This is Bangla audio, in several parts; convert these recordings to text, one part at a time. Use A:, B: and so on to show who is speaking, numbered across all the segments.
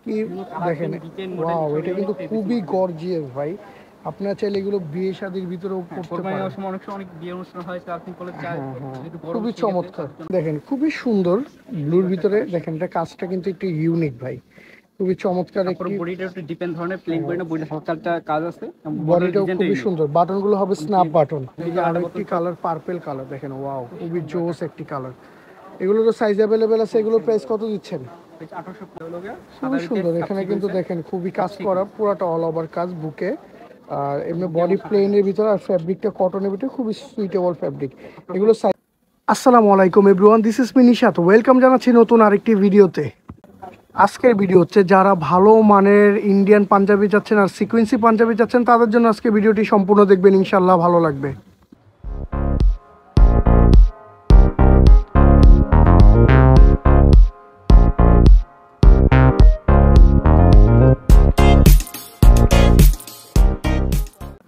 A: কি দেখেন, ওয়াও, এটা কিন্তু খুবই গর্জিয়াস ভাই। আপনারা চাইলে এগুলো বিয়ে শাদীর ভিতরেও পড়তে পারেন।
B: অনেক সময় অনেক বিয়ের অনুষ্ঠান হয়, আপনি বলে চাই
A: হ্যাঁ হ্যাঁ,
B: যেহেতু বড়
A: খুবই
B: সেক্ষেত্রে
A: চমৎকার।
B: তাদের জন্য
A: দেখেন খুবই সুন্দর ব্লুর ভিতরে, দেখেন এটা কাজটা কিন্তু একটু ইউনিক ভাই, খুবই চমৎকার
B: তারপরে
A: একটি।
B: বডিটা একটু ডিপেন্ড ধরনের প্লেন বডি না, বডিটা হালকা একটা কাজ আছে, মডেল
A: বডিটাও
B: ডিজাইনটা
A: খুবই
B: ইউনিক।
A: সুন্দর, বাটন গুলো হবে স্ন্যাপ বাটন। এই যে আরো
B: কালারটা
A: একটি
B: বোতল
A: কালার, পার্পল কালার, দেখেন ওয়াও, খুবই জোস একটি কালার। এগুলোরও সাইজ অ্যাভেলেবেল আছে। এগুলোর প্রাইস কত দিচ্ছেন?
B: 1800 লোকে
A: খুবই
B: সাদারিতে
A: সুন্দর।
B: কাপ
A: এখানে কিন্তু
B: সিকোয়েন্সে
A: দেখেন খুবই
B: কাপ
A: কাজ করা,
B: সিকোয়েন্স
A: পুরাটা অল ওভার কাজ বুকে। আর এমনি
B: বুকে
A: বডি
B: এবং কাঁধে
A: প্লেনের ভিতরে, আর ফ্যাব্রিকটা কটনের ভিতরে, খুবই সুইটেবল ফ্যাব্রিক এগুলো। আসসালামু আলাইকুম everyone, this is me Nishat, welcome জানাচ্ছি নতুন আরেকটি ভিডিওতে। আজকের ভিডিও হচ্ছে যারা ভালো মানের ইন্ডিয়ান পাঞ্জাবি চাচ্ছেন আর সিকোয়েন্সি পাঞ্জাবি চাচ্ছেন তাদের জন্য আজকে ভিডিওটি সম্পূর্ণ দেখবেন, ইনশাল্লাহ ভালো লাগবে।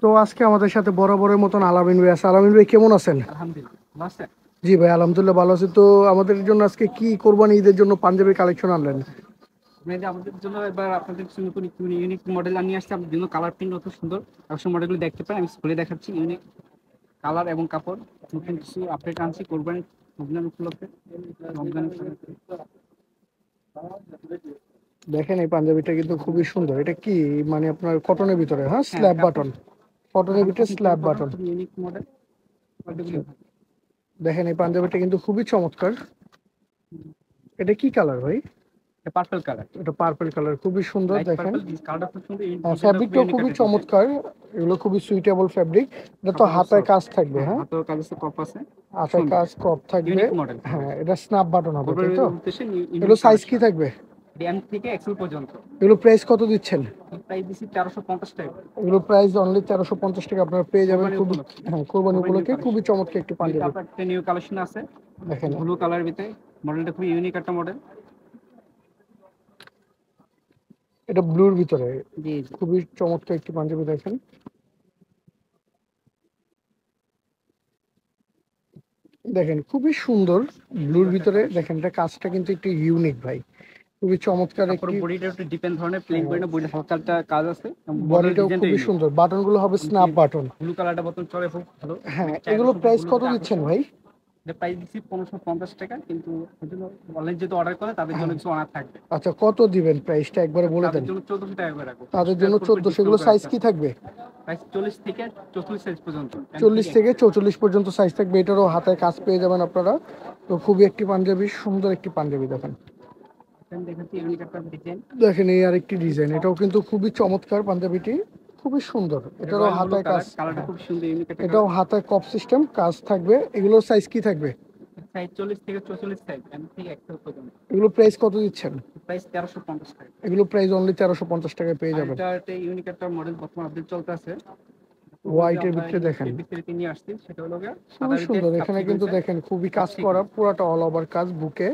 A: তো আজকে আমাদের সাথে বরাবরের মতন আলামিন ভাই আছে। আলামিন ভাই কেমন আছেন?
B: আলহামদুলিল্লাহ।
A: জি ভাই, আলহামদুলিল্লাহ ভালো আছি। তো আমাদের জন্য আজকে কি কোরবানি ঈদের জন্য পাঞ্জাবি কালেকশন আনলেন?
B: আমাদের জন্য এবার আপনাদের কিছু নতুন ইউনিক মডেল নিয়ে আসছে, আপনাদের জন্য কালার প্রিন্ট অত সুন্দর অবশ্যই মডেলগুলো দেখতে পারেন। আমি খুলে দেখাচ্ছি ইউনিক কালার এবং কাপড়। নতুন কিছু আপডেট আনছি কোরবানি রমজান উপলক্ষে। রমজান
A: দেখেন এই পাঞ্জাবিটা কিন্তু খুবই সুন্দর। এটা কি মানে আপনার কটনের ভিতরে? হ্যাঁ,
B: হ্যাঁ,
A: স্ল্যাব
B: কাপড়
A: বাটন, কটনের ভিতরে স্ল্যাব বাটন।
B: খুব ইউনিক মডেল।
A: দেখেন এই পাঞ্জাবিটা কিন্তু খুবই চমৎকার। এটা কি কালার ভাই?
B: পার্পল কালার,
A: এটা পার্পল কালার, খুবই সুন্দর।
B: লাইট
A: দেখেন
B: পার্পল, কালারটা খুব সুন্দর, এই ডিজাইনটা খুব
A: ফ্যাব্রিকটাও
B: ইউনিক
A: খুবই
B: একটা ডিজাইন।
A: চমৎকার। এগুলো খুবই সুইটেবল ফ্যাব্রিক। এটা তো
B: কাপড়
A: হাতায়
B: সফট,
A: কাজ থাকবে।
B: হ্যাঁ
A: হ্যাঁ,
B: হাতেও কাজ আছে, কপ আছে,
A: হাতায়
B: সুন্দর
A: কাজ কপ থাকবে।
B: Unique model.
A: হ্যাঁ, এটা স্ন্যাপ বাটন হবে, তাই
B: কোরবানির
A: তো?
B: উদ্দেশ্যে
A: এগুলো
B: ইউনিক
A: সাইজ কি
B: কালেকশন,
A: থাকবে?
B: এম থেকে এক্সেল পর্যন্ত।
A: এগুলো প্রাইস কত দিচ্ছেন?
B: প্রাইস দিচ্ছি 1350 টাকা
A: এগুলো প্রাইস অনলি 1350 টাকা আপনারা পেয়ে যাবেন।
B: কোরবানি
A: খুবই,
B: উপলক্ষে।
A: হ্যাঁ, কোরবানি
B: কোরবানি নিউ
A: উপলক্ষে খুবই
B: কালেকশন,
A: চমৎকার একটি পাঞ্জাবি।
B: তারপর একটা নিউ কালেকশন আছে
A: দেখেন
B: ব্লু কালার ভিতরে, মডেলটা খুবই ইউনিক একটা মডেল।
A: এটা ব্লুর ভিতরে,
B: জি জি।
A: খুবই চমৎকার একটি পাঞ্জাবি। দেখেন দেখেন খুবই সুন্দর ব্লুর ভিতরে। দেখেন এটা কাজটা কিন্তু একটু ইউনিক ভাই, খুবই চমৎকার
B: তারপরে
A: একটি।
B: বডিটা একটু ডিপেন্ড ধরনের প্লেন বডি না, বডিটা হালকা একটা কাজ আছে, মডেল
A: বডিটাও
B: ডিজাইনটা
A: খুবই
B: ইউনিক।
A: সুন্দর, বাটন গুলো হবে স্ন্যাপ বাটন।
B: ব্লু কালারটা বর্তমান চলে খুব ভালো।
A: হ্যাঁ,
B: চায়না
A: এগুলো
B: সুপার
A: প্রাইস
B: ব্লু
A: কত
B: যেটা
A: দিচ্ছেন
B: আকর্ষণ।
A: ভাই?
B: এটা প্রাইস দিচ্ছি 1550 টাকা, কিন্তু অনলাইন যেহেতু অর্ডার করে তাদের জন্য কিছু অনার থাকবে।
A: আচ্ছা, কত দিবেন প্রাইসটা একবারে বলে
B: তাদের
A: দেন।
B: জন্য 1400 টাকা করে রাখবো,
A: তাদের
B: 50
A: জন্য
B: টাকা করে
A: 1400। এগুলো
B: ডিসকাউন্ট করে
A: সাইজ
B: রাখতে
A: কি
B: হবে।
A: থাকবে?
B: প্রাইস 40 থেকে 44 সাইজ পর্যন্ত, এম
A: 40
B: থেকে
A: থেকে 44 পর্যন্ত সাইজ থাকবে। এটারও হাতায় কাজ পেয়ে যাবেন আপনারা। তো খুবই একটি পাঞ্জাবি, সুন্দর একটি পাঞ্জাবি। দেখেন
B: দেখাচ্ছি ইউনিক একটা ডিজাইন।
A: দেখেন এই আরেকটি ডিজাইন, এটাও কিন্তু খুবই চমৎকার পাঞ্জাবিটি, খুবই সুন্দর। এটারও
B: রয়্যাল ব্লু
A: হাতায় কাজ।
B: কালার, কালারটা
A: হ্যাঁ,
B: খুব সুন্দর ইউনিক একটা
A: এটাও
B: কালার।
A: হাতায় কপ সিস্টেম কাজ থাকবে। এগুলোর সাইজ কি থাকবে?
B: সাইজ 40 থেকে 44 সাইজ, এম থেকে এক্সেল পর্যন্ত।
A: এগুলো প্রাইস কত দিচ্ছেন?
B: প্রাইস 1350 টাকা।
A: এগুলো প্রাইস অনলি 1350 টাকায় পেয়ে
B: আর
A: যাবেন।
B: এটা একটা ইউনিক একটা মডেল বর্তমান আপডেট চলতে আছে,
A: হোয়াইটের
B: আমরা
A: ভিতরে দেখেন
B: বিস্তারিত নিয়ে আসছি। সেটা হলো
A: খুবই
B: সাদারিতে
A: সুন্দর।
B: কাপ
A: এখানে কিন্তু
B: সিকোয়েন্সে
A: দেখেন খুবই
B: কাপ
A: কাজ করা,
B: সিকোয়েন্স
A: পুরাটা অল ওভার কাজ বুকে।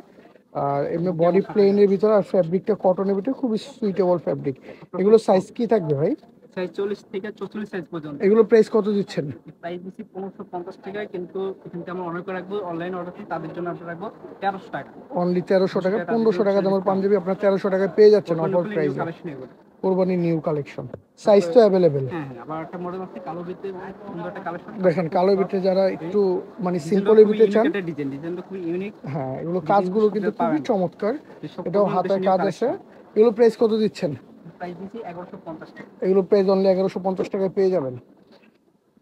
A: আর এমনি
B: বুকে এবং
A: বডি
B: কাঁধে।
A: প্লেনের ভিতরে, আর ফ্যাব্রিকটা কটনের ভিতরে, খুবই সুইটেবল ফ্যাব্রিক। এগুলো সাইজ কি থাকবে ভাই?
B: সাইজ 40 থেকে 44 সাইজ পর্যন্ত।
A: এগুলো প্রাইস কত দিচ্ছেন?
B: প্রাইস দিচ্ছি 1550 টাকায়, কিন্তু এখানে আমরা অর্ডার করে রাখবো, অনলাইন অর্ডার দিই তাদের জন্য আমরা রাখবো 1300 টাকা।
A: অনলি 1300 টাকা। 1500 টাকা দামের
B: ডিসকাউন্ট
A: পাঞ্জাবি আপনার 1300 টাকায় পেয়ে যাচ্ছেন
B: কোরবানি
A: অফার
B: উপলক্ষে নিউ
A: প্রাইসে।
B: কালেকশন এগুলো।
A: কোরবানি নিউ কালেকশন, সাইজ তো অ্যাভেলেবেল।
B: হ্যাঁ হ্যাঁ, আবার একটা মডেল আছে কালো ভিতরে, সুন্দর একটা কালেকশন।
A: দেখেন কালো ভিতরে যারা একটু মানে
B: ডিজাইনটা
A: সিম্পলের
B: খুবই
A: ভিতরে
B: ইউনিক
A: চান,
B: একটা ডিজাইন, ডিজাইনটা খুবই ইউনিক।
A: হ্যাঁ, এগুলো
B: ডিজাইন
A: কাজগুলো
B: সব
A: কিন্তু
B: জায়গায়
A: খুবই
B: পাবেন না,
A: চমৎকার।
B: এসব
A: এটাও
B: কোরবানি
A: হাতায়
B: উদ্দেশ্যে নিউ
A: কাজ আছে।
B: কালেকশন।
A: এগুলো প্রাইস কত দিচ্ছেন?
B: প্রাইস দিচ্ছি 1150 টাকা।
A: এগুলো প্রাইস অনলি 1150 টাকায় পেয়ে যাবেন।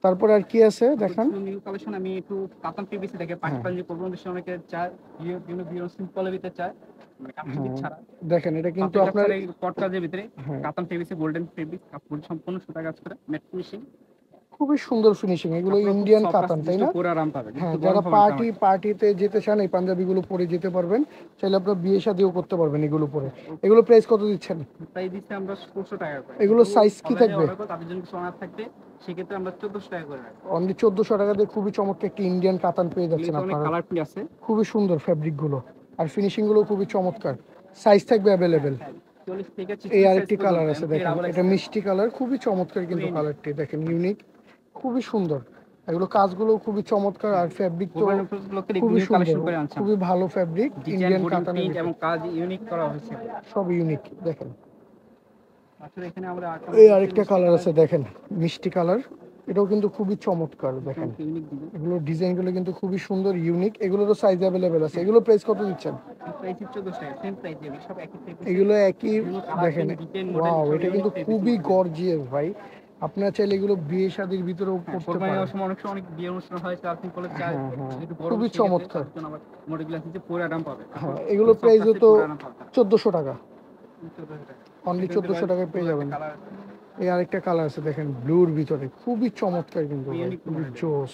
A: তারপরে আর কি আছে দেখান।
B: নিউ কালেকশন আমি একটু কাতান পিভিসি দেখে
A: হ্যাঁ
B: পাকিস্তানি কোরবানি উদ্দেশ্যে অনেকে চায়, বিভিন্ন সিম্পলের ভিতরে চায়, মানে কাপড়
A: হ্যাঁ,
B: ছাড়া
A: দেখেন এটা কিন্তু
B: পাথর
A: আপনার।
B: কাপড়ের কট কাজের ভিতরে
A: হ্যাঁ,
B: কাতান ফেব্রিক্স, গোল্ডেন ফেব্রিক, কাপড় সম্পূর্ণ সুতা কাজ করে ম্যাট ফিনিশিং।
A: খুবই সুন্দর ফিনিশিং। এগুলো
B: কাপড় খুব
A: ইন্ডিয়ান
B: সফট আছে,
A: কাতান, তাই
B: জিনিসটা
A: না?
B: পরে আরাম পাবে,
A: হ্যাঁ,
B: একটু গরম
A: যারা
B: হবে না জামাটা।
A: পার্টিতে যেতে চান এই পাঞ্জাবিগুলো পরে যেতে পারবেন। চাইলে আপনার বিয়ে শাদিও করতে পারবেন এগুলো পরে। এগুলো প্রাইস কত দিচ্ছেন?
B: প্রাইস দিচ্ছি আমরা 400 টাকা করে,
A: এগুলো
B: কিন্তু
A: সাইজ কি
B: অনলাইনে
A: থাকবে?
B: অর্ডার করে তাদের জন্য কিছু অনার থাকবে, সেক্ষেত্রে আমরা 1400 টাকা করে রাখবো।
A: অনলি 1400 টাকা দিয়ে খুবই চমৎকার একটি ইন্ডিয়ান কাতান পেয়ে যাচ্ছেন
B: এগুলিতে অনেক
A: আপনারা।
B: কালার প্রিন্ট আছে।
A: খুবই সুন্দর ফ্যাব্রিক গুলো, আর ফিনিশিং গুলো খুবই চমৎকার। সাইজ থাকবে অ্যাভেলেবেল।
B: 40 থেকে
A: এই
B: 46 সাইজ
A: আরেকটি
B: পর্যন্ত,
A: কালার আছে,
B: এম থেকে
A: দেখেন
B: ডাবল
A: এটা
B: এক্সেল।
A: মিষ্টি কালার, খুবই চমৎকার কিন্তু কালারটি। দেখেন ইউনিক, খুবই সুন্দর। এগুলো কাজগুলো খুবই চমৎকার, আর ফ্যাব্রিক তো
B: কোরবানি উপলক্ষে
A: খুবই
B: নিউ
A: সুন্দর,
B: কালেকশন করে আনছি।
A: খুবই ভালো ফ্যাব্রিক,
B: ডিজাইন,
A: ইন্ডিয়ান
B: বোর্ডিং,
A: কাতানের
B: প্রিন্ট
A: ভিতরে
B: এবং কাজ ইউনিক করা হয়েছে।
A: সব ইউনিক। দেখেন
B: আসলে এখানে আমরা
A: এই আরেকটা কালার আছে দেখেন, মিষ্টি কালার। এটাও কিন্তু খুবই চমৎকার দেখেন।
B: Unique design.
A: এগুলো ডিজাইনগুলো কিন্তু খুবই সুন্দর, ইউনিক। এগুলোরও সাইজ অ্যাভেলেবেল আছে। এগুলো প্রাইস কত দিচ্ছেন?
B: প্রাইস 1400 টাকা, সেম প্রাইস এগুলো সব একই প্রাইস।
A: এগুলো একই।
B: বিভিন্ন কালার
A: দেখেন,
B: ডিজাইন মডেল
A: ওয়াও,
B: সব
A: এটা
B: ইউনিক
A: কিন্তু
B: প্রাইস
A: খুবই গর্জিয়াস ভাই। আপনারা চাইলে এগুলো বিয়ে শাদির ভিতরেও করতে পারেন।
B: সময় অনেক সময় অনেক বিয়ে অনুষ্ঠান হয়, চার্জিং করলে চায়
A: হ্যাঁ হ্যাঁ,
B: যেহেতু বড়
A: খুবই
B: বেশি গেছে
A: চমৎকার।
B: তার জন্য আবার মডেলগুলো আছে যে পুরো আরাম পাবে।
A: হ্যাঁ, এগুলো প্রাইসও তো 1400 টাকা,
B: 1400 টাকা।
A: অনলি 1400 টাকায় পেয়ে যাবেন।
B: কালার
A: এই আরেকটা কালার আছে দেখেন, ব্লুর ভিতরে, খুবই চমৎকার কিন্তু ভাই,
B: ইউনিক
A: খুবই
B: মডেল।
A: জোস।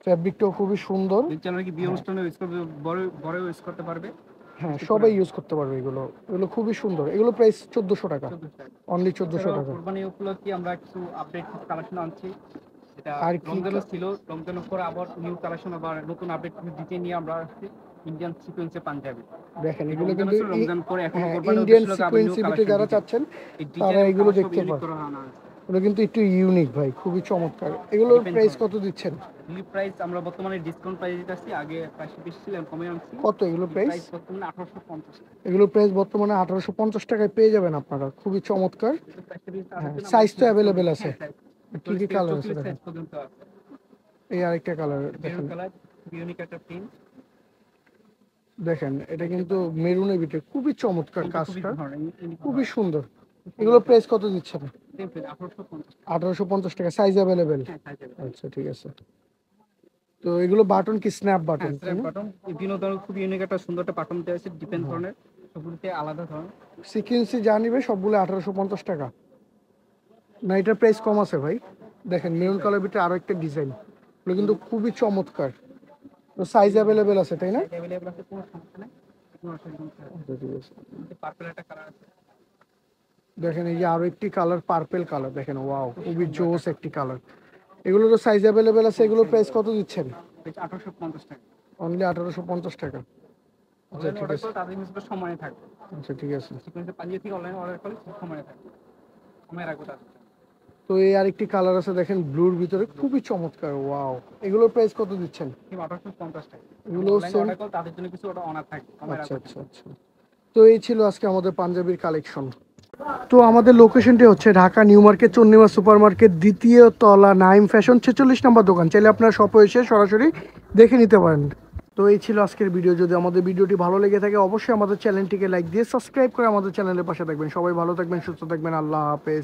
A: ফ্যাব্রিকটাও খুবই সুন্দর।
B: আমরা কি বিয়ে অনুষ্ঠানে ইউজ করবে, বড় বড় ইউজ করতে পারবে।
A: হ্যাঁ, সবাই ইউজ করতে পারবে এগুলো। এগুলো খুবই সুন্দর। এগুলো প্রাইস 1400 টাকা,
B: 1400 টাকা।
A: অনলি 1400
B: এছাড়াও
A: টাকা।
B: কোরবানি উপলক্ষে আমরা কিছু আপডেট কালেকশন আনছি। এটা
A: আর কি
B: রমজানও ছিল, রমজানের পর আবার নিউ কালেকশন, আবার নতুন আপডেট ডিজাইন নিয়ে আমরা আসছি। ইন্ডিয়ান সিকোয়েন্সে পাঞ্জাবি
A: দেখেন, এগুলো
B: রমজান
A: কিন্তু
B: ছিল, রমজান পরে এখন
A: হ্যাঁ,
B: কোরবানির
A: ইন্ডিয়ান
B: উদ্দেশ্যে আবার নিউ
A: সিকোয়েন্সিতে
B: কালেকশন
A: যারা
B: ডিজাইন।
A: চাচ্ছেন
B: এই
A: তারা
B: ডিজাইন
A: এগুলো
B: কালার সব
A: দেখতে
B: ইউনিক
A: পারেন।
B: করা আনা হয়েছে।
A: এগুলো কিন্তু একটু ইউনিক ভাই, খুবই চমৎকার। এগুলোর
B: Depends
A: প্রাইস
B: on-
A: কত দিচ্ছেন?
B: এগুলি প্রাইস আমরা বর্তমানে ডিসকাউন্ট প্রাইস দিতেছি, আগে প্রাইস বেশি ছিল এখন কমে আনছি।
A: কত এগুলো প্রাইস?
B: প্রাইস বর্তমানে 1850 টাকা।
A: এগুলো প্রাইস বর্তমানে 1850 টাকায় পেয়ে যাবেন আপনারা, খুবই চমৎকার।
B: কিন্তু প্রাইসটা বেশি তার
A: হ্যাঁ,
B: জন্য আমরা
A: সাইজ তো
B: discount
A: অ্যাভেলেবেল
B: দিচ্ছি।
A: আছে।
B: হ্যাঁ,
A: কি কি কালার আছে
B: 44
A: দেখেন।
B: সাইজ পর্যন্ত আছে।
A: এই আরেকটা কালার
B: মেরুন
A: দেখেন,
B: কালার, ইউনিক একটা প্রিন্ট।
A: দেখেন এটা কিন্তু মেরুনের ভিতরে, খুবই চমৎকার কাজটা, খুবই সুন্দর। এগুলো প্রাইস কত দিচ্ছেন?
B: 1850 টাকা।
A: 1850 টাকা, সাইজ অ্যাভেলেবেল।
B: হ্যাঁ, সাইজ আছে।
A: আচ্ছা, ঠিক আছে। তো এগুলো বাটন কি স্ন্যাপ বাটন?
B: হ্যাঁ, স্ন্যাপ বাটন। বিভিন্ন ধরনের খুব ইউনিক একটা সুন্দর একটা বাটন দেওয়া আছে, ডিপেন্ড
A: হ্যাঁ।
B: ধরনের সবগুলোতে আলাদা ধরনের।
A: সিকোয়েন্সি যা নিবে সবগুলো 1850 টাকা। না, এটার প্রাইস কম আছে ভাই। দেখেন, মেরুন কালার ভিতরে আরো একটা ডিজাইন, এগুলো কিন্তু খুবই চমৎকার। তো সাইজ অ্যাভেলেবেল আছে, তাই না?
B: অ্যাভেলেবল আছে, কোনো সমস্যা নেই। কোনো অসুবিধা নেই।
A: আচ্ছা, ঠিক আছে।
B: পার্পল একটা কালার আছে।
A: দেখেন, এই যে আরো একটি কালার, পার্পল কালার, দেখেন, ওয়াও, খুবই জোস একটি কালার। এগুলোরও সাইজ অ্যাভেলেবেল আছে। এগুলোর প্রাইস কত দিচ্ছেন?
B: 1850 টাকা।
A: অনলি 1850 টাকা। আচ্ছা,
B: অনলাইন
A: ঠিক
B: অর্ডার
A: আছে।
B: করলে তাদের কিন্তু সময় থাকবে।
A: আচ্ছা, ঠিক আছে।
B: সিকোয়েন্সে পাঞ্জাবি থেকে অনলাইন অর্ডার করলে সময় থাকবে, সময় রাখবো তাদের।
A: তো এই আরেকটি কালার আছে দেখেন, ব্লুর ভিতরে, খুবই চমৎকার, ওয়াও। এগুলোর প্রাইস কত দিচ্ছেন?
B: 1850 টাকা।
A: এগুলো
B: অনলাইন
A: সেম।
B: অর্ডার করলে তাদের জন্য কিছু ওটা অনার থাকবে, সময়
A: আচ্ছা,
B: রাখবো।
A: আচ্ছা, আচ্ছা। তো এই ছিল আজকে আমাদের পাঞ্জাবির কালেকশন। তো আমাদের লোকেশনটি হচ্ছে Dhaka new market, Chandima super market, দ্বিতীয় তলা, নাইম ফ্যাশন, 46 নম্বর দোকান। চাইলে আপনারা শপে এসে সরাসরি দেখে নিতে পারেন। তো এই ছিল আজকের ভিডিও। যদি আমাদের ভিডিওটি ভালো লেগে থাকে অবশ্যই আমাদের চ্যানেলটিকে লাইক দিয়ে সাবস্ক্রাইব করে আমাদের চ্যানেলের পাশে থাকবেন। সবাই ভালো থাকবেন, সুস্থ থাকবেন। আল্লাহ হাফেজ।